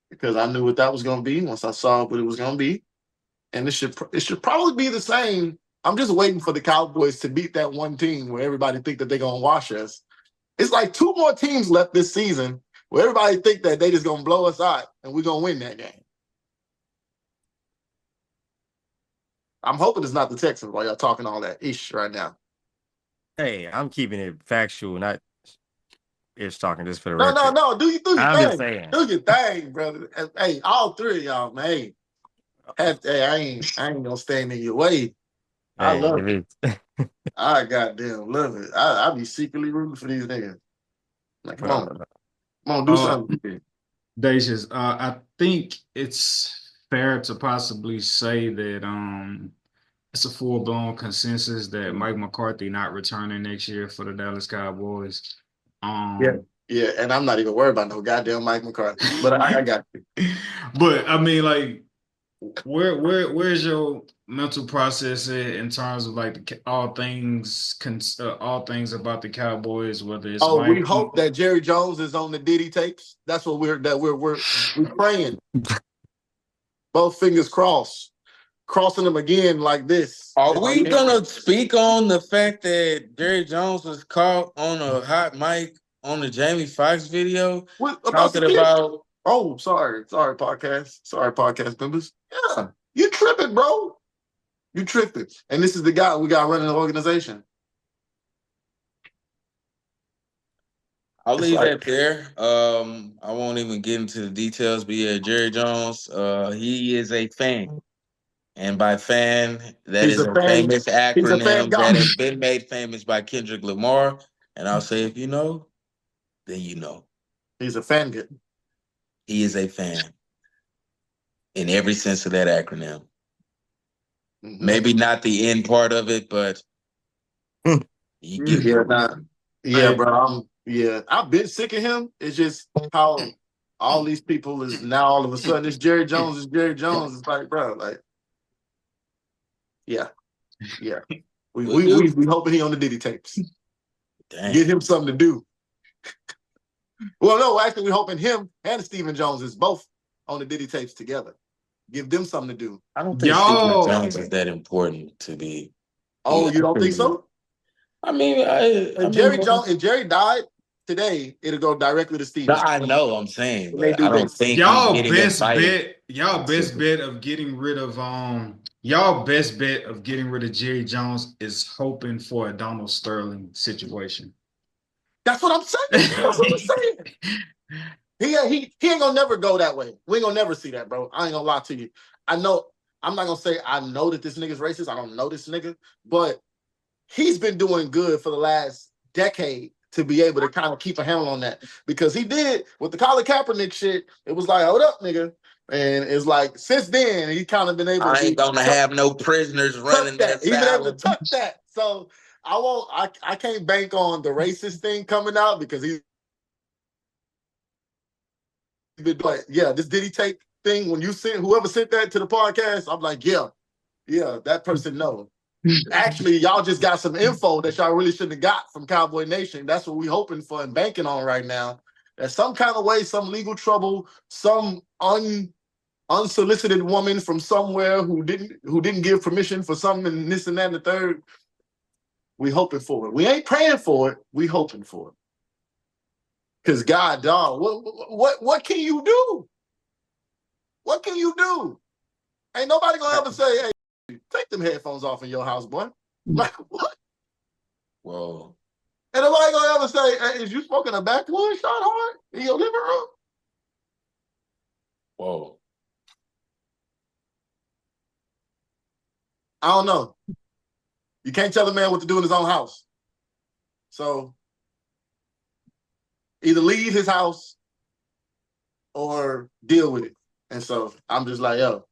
Speaker 2: because I knew what that was gonna be once I saw what it was gonna be. And it should probably be the same. I'm just waiting for the Cowboys to beat that one team where everybody think that they're gonna wash us. It's like 2 more teams left this season where everybody think that they just gonna blow us out and we're gonna win that game. I'm hoping it's not the Texans while y'all talking all that ish right now.
Speaker 4: Hey, I'm keeping it factual, not ish talking just for the record.
Speaker 2: No. Do your thing.
Speaker 4: I'm just saying.
Speaker 2: Do your thing, brother. Hey, all 3 of y'all, man. I ain't gonna stand in your way. I love it. I goddamn love it. I be secretly rooting for these niggas. Like, come on, do something.
Speaker 1: Dacius, I think it's fair to possibly say that it's a full-blown consensus that Mike McCarthy not returning next year for the Dallas Cowboys.
Speaker 2: Yeah, and I'm not even worried about no goddamn Mike McCarthy. But I got you.
Speaker 1: But I mean, like, where's your mental process in terms of like all things about the Cowboys, whether it's
Speaker 2: Oh, we
Speaker 1: Mike.
Speaker 2: hope that Jerry Jones is on the Diddy tapes. That's what we're praying. Both fingers crossed. Crossing them again like this.
Speaker 3: Are we gonna speak on the fact that Jerry Jones was caught on a hot mic on the Jamie Foxx video talking about?
Speaker 2: Oh, sorry, podcast members. Yeah, you tripping, bro. You tripping, and this is the guy we got running the organization.
Speaker 3: I'll leave that there. I won't even get into the details, but yeah, Jerry Jones, he is a fan. And by fan, that is a famous acronym that has been made famous by Kendrick Lamar. And I'll say, if you know, then you know.
Speaker 2: He's a fan.
Speaker 3: He is a fan in every sense of that acronym. Mm-hmm. Maybe not the end part of it, but you get
Speaker 2: it. Bro. I've been sick of him. It's just how all these people is now all of a sudden it's Jerry Jones. It's like, bro, like, yeah. We hoping he on the Diddy tapes. Dang. Get him something to do. Well, no, actually, we're hoping him and Stephen Jones is both on the Diddy tapes together. Give them something to do.
Speaker 3: I don't think Stephen Jones is that important to be.
Speaker 2: Oh, you don't think so?
Speaker 3: I mean,
Speaker 2: if Jerry died today, it'll go directly to Stephen.
Speaker 3: No, I know. I'm saying, but I don't think
Speaker 1: y'all best bet of getting rid of Jerry Jones is hoping for a Donald Sterling situation.
Speaker 2: That's what I'm saying. That's what I'm saying. He ain't gonna never go that way. We ain't gonna never see that, bro. I ain't gonna lie to you. I know. I'm not gonna say I know that this nigga's racist. I don't know this nigga, but he's been doing good for the last decade to be able to kind of keep a handle on that, because he did with the Colin Kaepernick shit. It was like, hold up, nigga. And it's like, since then, he kind of been able
Speaker 3: to ain't gonna have no prisoners running that.
Speaker 2: He's been able to tuck that. So I can't bank on the racist thing coming out, because he's been like, yeah, this Diddy tape thing, when you sent whoever sent that to the podcast, I'm like, yeah, that person knows. Actually, y'all just got some info that y'all really shouldn't have got from Cowboy Nation. That's what we're hoping for and banking on right now. That some kind of way, some legal trouble, some unsolicited woman from somewhere who didn't give permission for something and this and that and the third. We hoping for it. We ain't praying for it. We hoping for it. Because God, dog, what can you do? What can you do? Ain't nobody gonna ever say, hey, take them headphones off in your house, boy. Like, what?
Speaker 3: Whoa.
Speaker 2: And nobody gonna ever say, hey, is you smoking a backwood shot hard in your living room?
Speaker 3: Whoa.
Speaker 2: I don't know. You can't tell a man what to do in his own house. So either leave his house or deal with it. And so I'm just like, yo,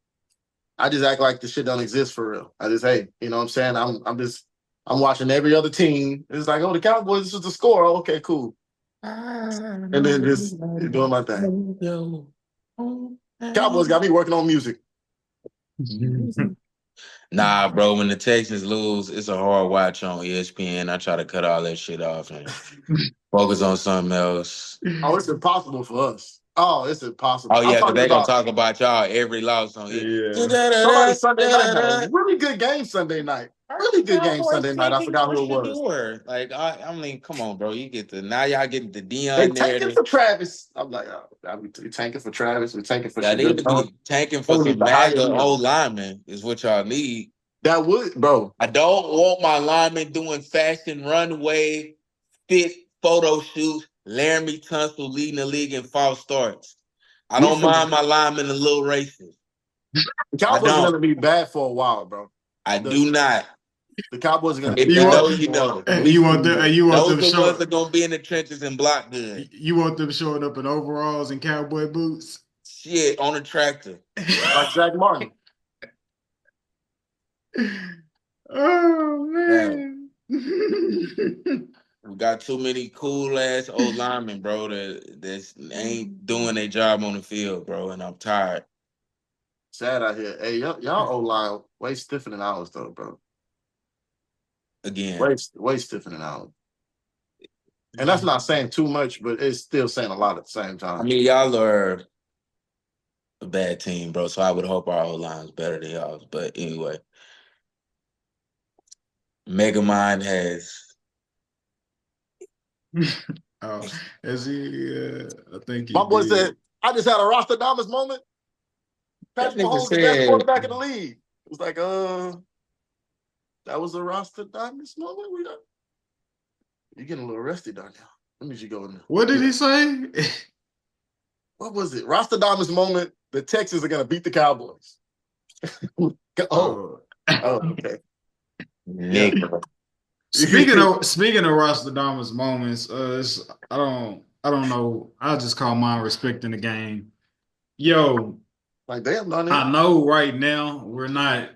Speaker 2: I just act like the shit don't exist for real. I just, hey, you know what I'm saying? I'm watching every other team. It's like, oh, the Cowboys, this is the score. Oh, okay, cool. And then just doing my thing. Cowboys got me working on music.
Speaker 3: Nah, bro, when the Texans lose, it's a hard watch on ESPN. I try to cut all that shit off and focus on something else.
Speaker 2: Oh, it's impossible for us. Oh, it's impossible.
Speaker 3: Oh, yeah, because they're going to talk about y'all every loss on ESPN.
Speaker 2: Somebody Sunday night had a really good game Sunday night. Really good game Sunday night. I forgot who it was.
Speaker 3: Like, I mean, come on, bro. You get now y'all getting the Dion
Speaker 2: they tanking for Travis. I'm like, oh, we tanking for Travis. We tanking for
Speaker 3: y'all need to be tanking for some MAGA old linemen is what y'all need.
Speaker 2: That would, bro.
Speaker 3: I don't want my linemen doing fashion runway, fit photo shoots, Laramie Tunsil leading the league in false starts. I don't mind my linemen a little racist.
Speaker 2: The Cowboys are going to be bad for a while, bro.
Speaker 3: I do not.
Speaker 2: The Cowboys are going to
Speaker 3: be bad. You know.
Speaker 1: You want them
Speaker 3: ones are going to be in the trenches and block good.
Speaker 1: You want them showing up in overalls and cowboy boots?
Speaker 3: Shit, on a tractor.
Speaker 2: Like Zach Martin.
Speaker 1: Oh, man.
Speaker 3: We got too many cool ass old linemen, bro, that ain't doing their job on the field, bro, and I'm tired.
Speaker 2: Sad out here. Hey, y'all O-line way stiffer than ours, though, bro.
Speaker 3: Again,
Speaker 2: Way stiffer than ours. And that's not saying too much, but it's still saying a lot at the same time.
Speaker 3: I mean, y'all are a bad team, bro. So I would hope our O-line is better than y'all's. But anyway, Megamind has.
Speaker 1: Oh, is he? I think he
Speaker 2: My boy
Speaker 1: did.
Speaker 2: said, I just had a Rostradamus moment. Patrick
Speaker 3: That nigga
Speaker 2: Mahomes, the best
Speaker 3: said-
Speaker 2: quarterback in the league. It was like, that was a Rostradamus moment. You're getting a little rusty down now. Let me just go in there.
Speaker 1: What did he say?
Speaker 2: What was it? Rostradamus moment. The Texans are gonna beat the Cowboys. Okay.
Speaker 3: Nigga.
Speaker 1: Speaking of Rostradamus moments, I don't know. I'll just call mine respecting the game. Yo,
Speaker 2: like damn, Donnie.
Speaker 1: I know right now we're not,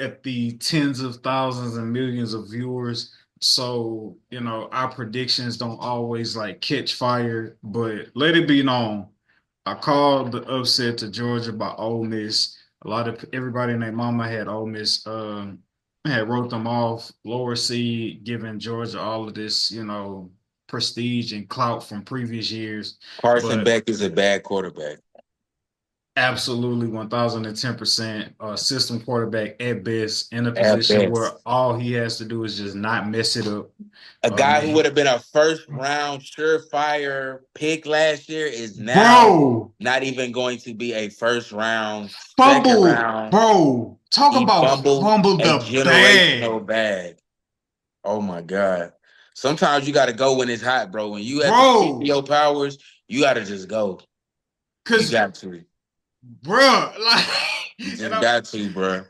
Speaker 1: at the tens of thousands and millions of viewers. So, our predictions don't always like catch fire, but let it be known. I called the upset to Georgia by Ole Miss. Everybody and their mama had Ole Miss, had wrote them off, lower seed, giving Georgia all of this, prestige and clout from previous years.
Speaker 3: Carson
Speaker 1: But
Speaker 3: Beck is a bad quarterback.
Speaker 1: absolutely 1010% system quarterback at best, in a position where all he has to do is just not mess it up.
Speaker 3: A guy who would have been a first round surefire pick last year is now not even going to be a first round, second round.
Speaker 1: Bro, talk about fumble the
Speaker 3: generational bag. Oh my God. Sometimes you gotta go when it's hot, bro. When you have the peak your powers, you gotta just go. You got to.
Speaker 1: Bro, like
Speaker 3: you just got to, bro.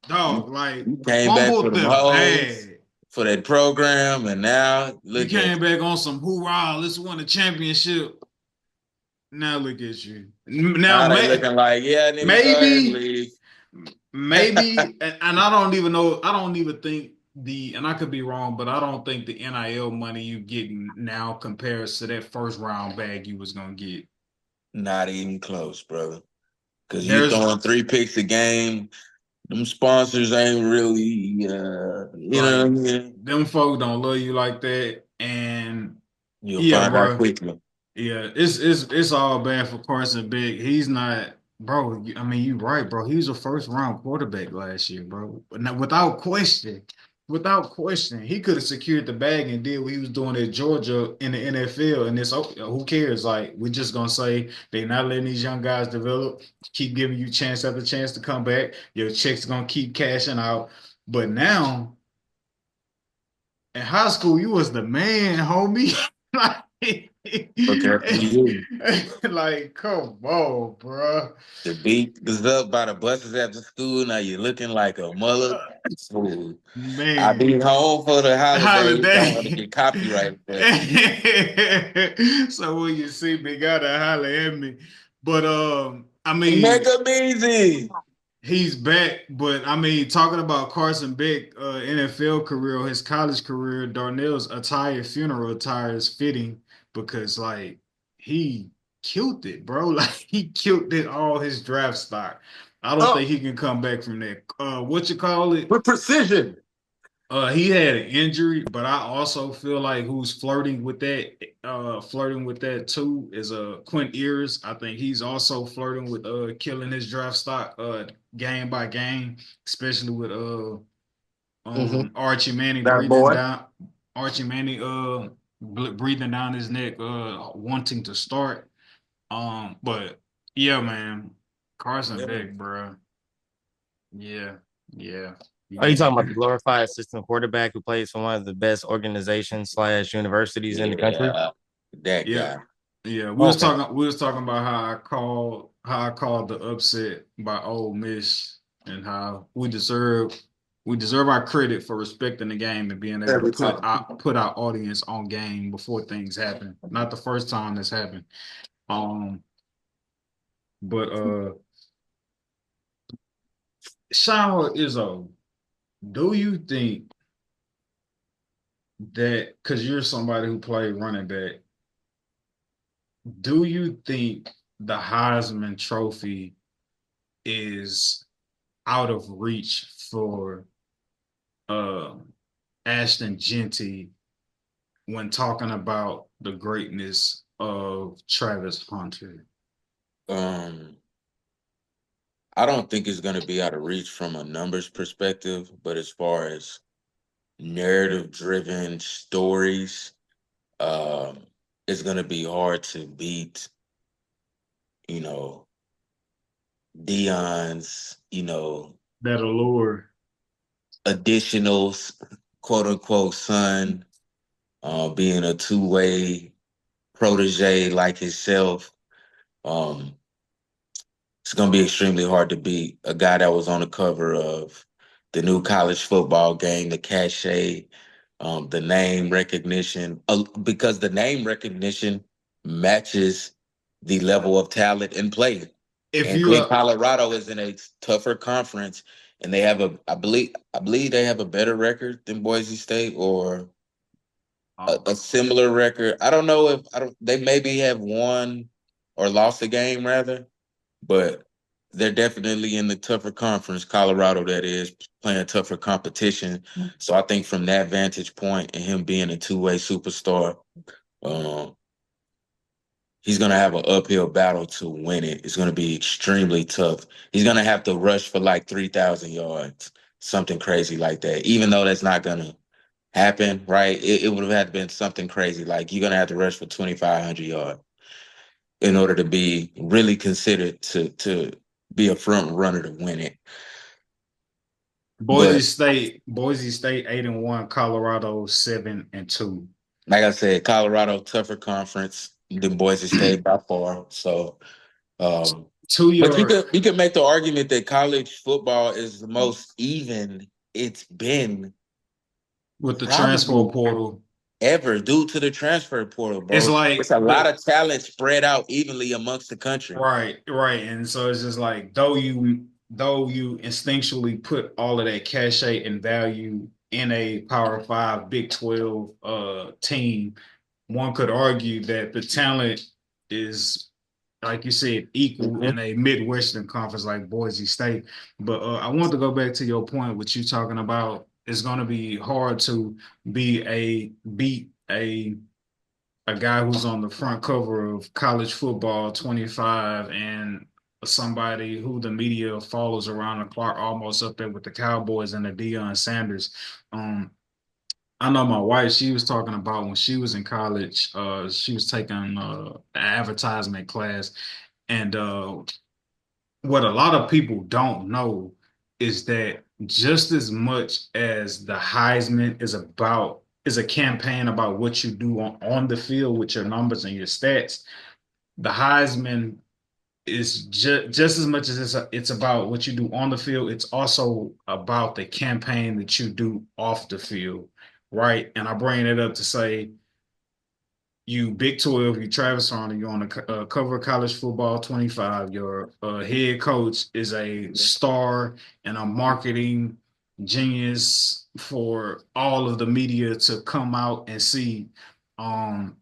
Speaker 1: Dog, like
Speaker 3: you came back for the hoes for that program, and now
Speaker 1: look you came back on some hoorah, let's win the championship. Now look at you. Now
Speaker 3: they looking like,
Speaker 1: maybe, and I don't even know. I don't even think and I could be wrong, but I don't think the NIL money you getting now compares to that first round bag you was gonna get.
Speaker 3: Not even close, brother. Because you're throwing 3 picks a game. Them sponsors ain't really, you know what I mean?
Speaker 1: Them folks don't love you like that, and
Speaker 3: you'll find out quickly.
Speaker 1: Yeah, it's all bad for Carson Beck. He's not, bro. I mean, you're right, bro. He was a first round quarterback last year, bro. But now, without question, he could have secured the bag and did what he was doing at Georgia in the NFL. And who cares? Like, we're just gonna say they're not letting these young guys develop. Keep giving you chance after chance to come back. Your checks are gonna keep cashing out. But now, in high school, you was the man, homie. Like, come on, bro.
Speaker 3: The beat is up by the buses after school. Now you're looking like a mother. Man, I be home for the holiday. Don't want to get copyrighted.
Speaker 1: So when you see me, gotta holler at me. But I mean,
Speaker 3: make them easy.
Speaker 1: He's back, but I mean, talking about Carson Beck, NFL career, his college career, Darnell's funeral attire is fitting because like he killed it, bro. Like he killed it all his draft stock. I don't think he can come back from that. What you call it?
Speaker 2: With precision.
Speaker 1: He had an injury, but I also feel like who's flirting with that too is Quint Ears. I think he's also flirting with killing his draft stock game by game, especially with Archie Manning breathing down his neck, wanting to start. But yeah, man, Carson Beck, bro. Yeah.
Speaker 4: Are you talking about the glorified assistant quarterback who plays for one of the best organizations / universities in the country?
Speaker 3: That guy.
Speaker 1: Yeah, we was talking about how I called the upset by Ole Miss and how we deserve our credit for respecting the game and being able to put our audience on game before things happen. Not the first time this happened. But Sean Izzo, do you think that because you're somebody who played running back, do you think the Heisman Trophy is out of reach for uh, Ashton Genty when talking about the greatness of Travis Hunter?
Speaker 3: Um, I don't think it's going to be out of reach from a numbers perspective, but as far as narrative driven stories, um, it's going to be hard to beat, you know, Dion's,
Speaker 1: That allure.
Speaker 3: additional quote unquote son, being a two-way protege like himself. Um, it's going to be extremely hard to beat a guy that was on the cover of the new college football game, the cachet, the name recognition, because the name recognition matches the level of talent and play.
Speaker 1: If
Speaker 3: And
Speaker 1: you
Speaker 3: then Colorado is in a tougher conference, and they have I believe they have a better record than Boise State, or a similar record. I don't know if I don't. They maybe have won or lost a game rather, but they're definitely in the tougher conference. Colorado, that is, playing tougher competition. So I think from that vantage point and him being a two-way superstar, um, he's going to have an uphill battle to win it. It's going to be extremely tough. He's going to have to rush for like 3,000 yards, something crazy like that. Even though that's not going to happen, right? It would have had to been something crazy. Like you're going to have to rush for 2,500 yards in order to be really considered to be a front runner to win it.
Speaker 1: Boise
Speaker 3: But
Speaker 1: State, 8-1, Colorado 7-2.
Speaker 3: like I said, Colorado tougher conference than Boise State by far. So,
Speaker 1: To
Speaker 3: but you
Speaker 1: your
Speaker 3: could make the argument that college football is the most even it's been
Speaker 1: with the transfer
Speaker 3: probably
Speaker 1: portal,
Speaker 3: ever due to the transfer portal,
Speaker 1: it's
Speaker 3: bro. It's
Speaker 1: like
Speaker 3: a lot
Speaker 1: the
Speaker 3: of talent spread out evenly amongst the country.
Speaker 1: right, and so it's just like though you instinctually put all of that cachet and value in a Power Five, Big 12 team, one could argue that the talent is, like you said, equal
Speaker 3: Mhm.
Speaker 1: in a Midwestern conference like Boise State. But I want to go back to your point, what you talking about. It's going to be hard to beat a guy who's on the front cover of college football 25 and somebody who the media follows around the clock, almost up there with the Cowboys and the Deion Sanders. Um, I know my wife, she was talking about when she was in college, she was taking an advertisement class. And what a lot of people don't know is that just as much as the Heisman is a campaign about what you do on the field with your numbers and your stats, the Heisman is just as much as it's about what you do on the field, it's also about the campaign that you do off the field, right? And I bring it up to say you Big 12, you Travis Hunter, you're on the cover of College Football 25. Your head coach is a star and a marketing genius for all of the media to come out and see. Um,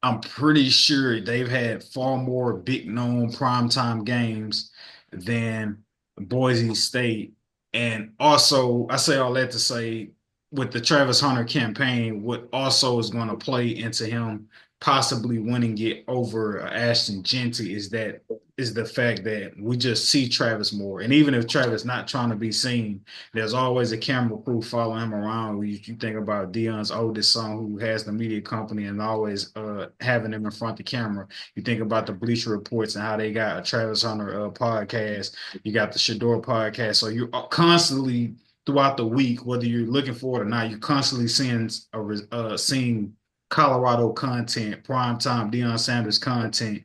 Speaker 1: I'm pretty sure they've had far more big known primetime games than Boise State. And also, I say all that to say, with the Travis Hunter campaign, what also is going to play into him possibly winning it over Ashton Genty is the fact that we just see Travis more. And even if Travis not trying to be seen, there's always a camera crew following him around. You think about Dion's oldest son who has the media company and always having him in front of the camera. You think about the Bleacher Reports and how they got a Travis Hunter podcast. You got the Shador podcast. So you're constantly throughout the week, whether you're looking for it or not, you're constantly seeing Colorado content, primetime Deion Sanders content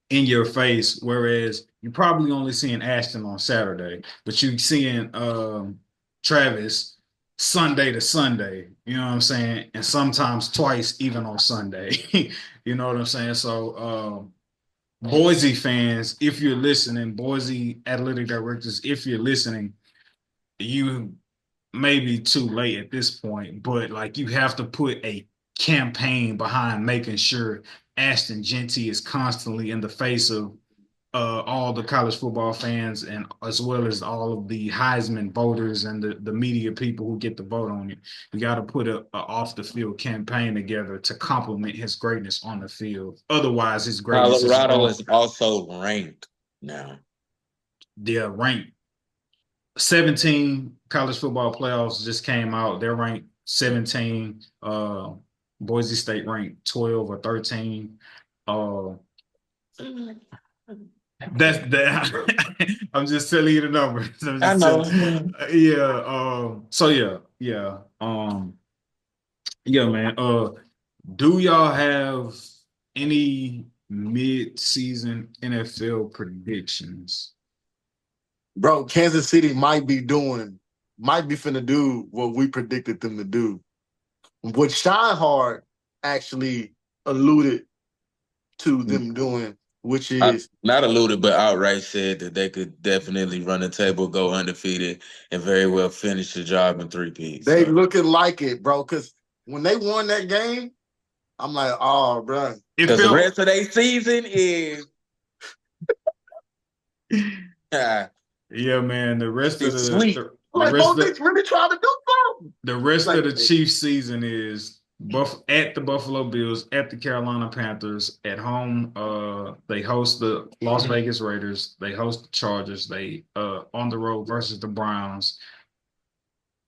Speaker 1: in your face, whereas you're probably only seeing Ashton on Saturday, but you're seeing Travis Sunday to Sunday, you know what I'm saying? And sometimes twice even on Sunday. You know what I'm saying? So Boise fans, if you're listening, Boise athletic directors, if you're listening, you may be too late at this point, but like you have to put a campaign behind making sure Ashton Genty is constantly in the face of all the college football fans and as well as all of the Heisman voters and the media people who get to vote on it. You got to put a off the field campaign together to complement his greatness on the field. Otherwise, his greatness is
Speaker 3: Colorado
Speaker 1: gone.
Speaker 3: is also ranked now.
Speaker 1: They're ranked 17 college football playoffs just came out. They're ranked 17. Boise State ranked 12 or 13. That's that. I'm just telling you the numbers.
Speaker 3: I know.
Speaker 1: Yeah. So yeah. Yeah. Yeah, man. Do y'all have any mid-season NFL predictions?
Speaker 2: Bro, Kansas City might be finna do what we predicted them to do. What Scheinhardt actually alluded to them doing, which is
Speaker 3: not alluded, but outright said that they could definitely run the table, go undefeated, and very well finish the job in 3-peat.
Speaker 2: They looking like it, bro. Because when they won that game, I'm like, oh, bro.
Speaker 3: Because the rest of their season is.
Speaker 1: Yeah, man. The rest of
Speaker 2: really trying to do something.
Speaker 1: The rest of the Chiefs season is at the Buffalo Bills, at the Carolina Panthers, at home. They host the Las Vegas Raiders. They host the Chargers. They on the road versus the Browns.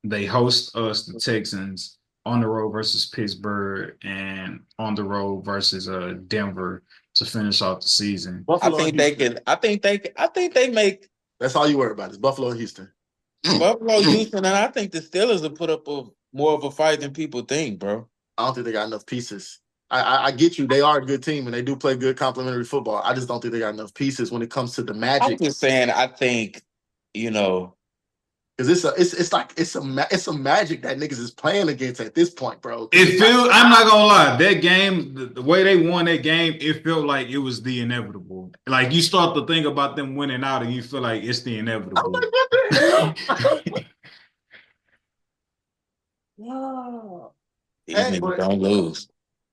Speaker 1: They host us, the Texans, on the road versus Pittsburgh, and on the road versus Denver to finish off the season.
Speaker 3: Buffalo I think they make.
Speaker 2: That's all you worry about is Buffalo and Houston.
Speaker 3: Buffalo, Houston, and I think the Steelers will put up more of a fight than people think, bro.
Speaker 2: I don't think they got enough pieces. I get you. They are a good team, and they do play good complementary football. I just don't think they got enough pieces when it comes to the magic.
Speaker 3: I'm just saying, I think,
Speaker 2: because it's a magic that niggas is playing against at this point, bro.
Speaker 1: I'm not gonna lie, that game, the way they won that game, it felt like it was the inevitable. Like you start to think about them winning out, and you feel like it's the inevitable.
Speaker 2: I'm like, what the hell?
Speaker 3: Wow. These niggas don't lose.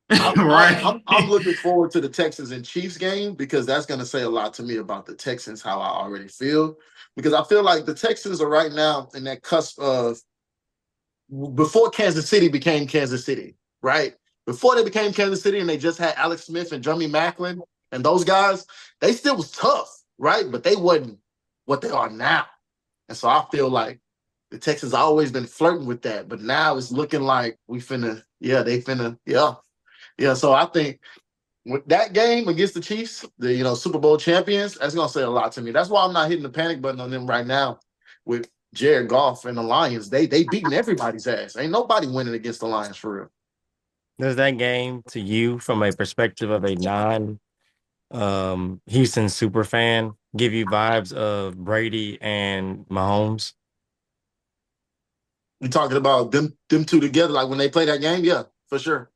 Speaker 2: I'm looking forward to the Texans and Chiefs game because that's going to say a lot to me about the Texans, how I already feel. Because I feel like the Texans are right now in that cusp of before Kansas City became Kansas City, right? Before they became Kansas City and they just had Alex Smith and Jeremy Maclin and those guys, they still was tough, right? But they wasn't what they are now. And so I feel like the Texans always been flirting with that, but now it's looking like Yeah, so I think with that game against the Chiefs, the Super Bowl champions, that's gonna say a lot to me. That's why I'm not hitting the panic button on them right now with Jared Goff and the Lions. They beating everybody's ass. Ain't nobody winning against the Lions for real.
Speaker 4: Does that game to you, from a perspective of a Houston super fan, give you vibes of Brady and Mahomes?
Speaker 2: You talking about them two together, like when they play that game? Yeah, for sure.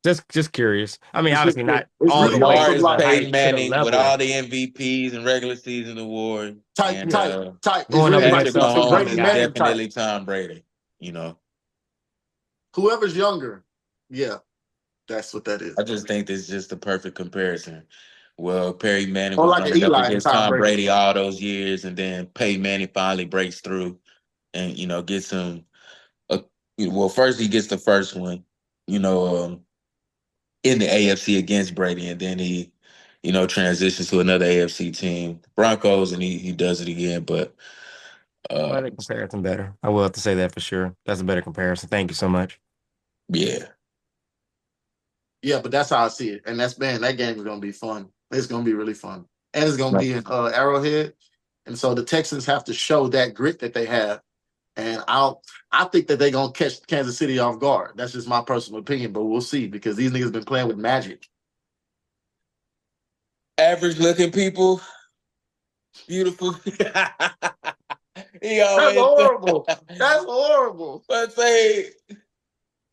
Speaker 4: Just curious. I mean, obviously not
Speaker 3: all the way to Peyton Manning with all the MVPs and regular season awards.
Speaker 2: Tight.
Speaker 3: Going up against Mahomes is definitely Tom Brady.
Speaker 2: Whoever's younger, yeah, that's what that is.
Speaker 3: I just think it's just the perfect comparison. Well, Perry Manning was running up against Tom Brady all those years, and then Peyton Manning finally breaks through and gets him. First he gets the first one, in the AFC against Brady, and then he, transitions to another AFC team, Broncos, and he does it again. But
Speaker 4: I like comparison better. I will have to say that for sure. That's a better comparison. Thank you so much.
Speaker 2: Yeah, but that's how I see it, and that game is gonna be fun. It's gonna be really fun, and it's gonna be in Arrowhead, and so the Texans have to show that grit that they have. And I think that they're going to catch Kansas City off guard. That's just my personal opinion, but we'll see because these niggas been playing with magic.
Speaker 3: Average looking people. Beautiful.
Speaker 2: That's horrible. That's horrible.
Speaker 3: But say.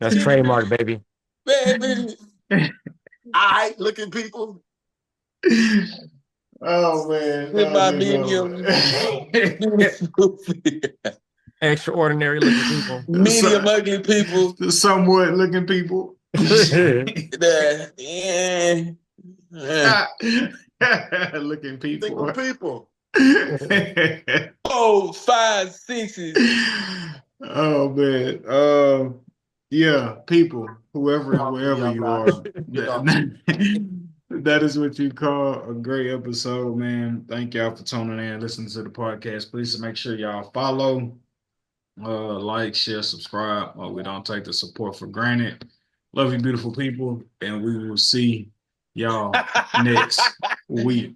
Speaker 4: That's trademark, baby.
Speaker 3: Baby.
Speaker 2: I looking people.
Speaker 1: Oh, man.
Speaker 3: With my medium.
Speaker 4: Extraordinary looking people.
Speaker 3: Medium looking people.
Speaker 1: Somewhat looking people.
Speaker 3: Yeah.
Speaker 1: Looking
Speaker 2: Single
Speaker 1: people.
Speaker 2: people.
Speaker 3: 4, 5, 6s.
Speaker 1: Oh man. Yeah, people, whoever and wherever you are. That is what you call a great episode, man. Thank y'all for tuning in, listening to the podcast. Please make sure y'all follow, like, share, subscribe. We don't take the support for granted. Love you, beautiful people, and we will see y'all next week.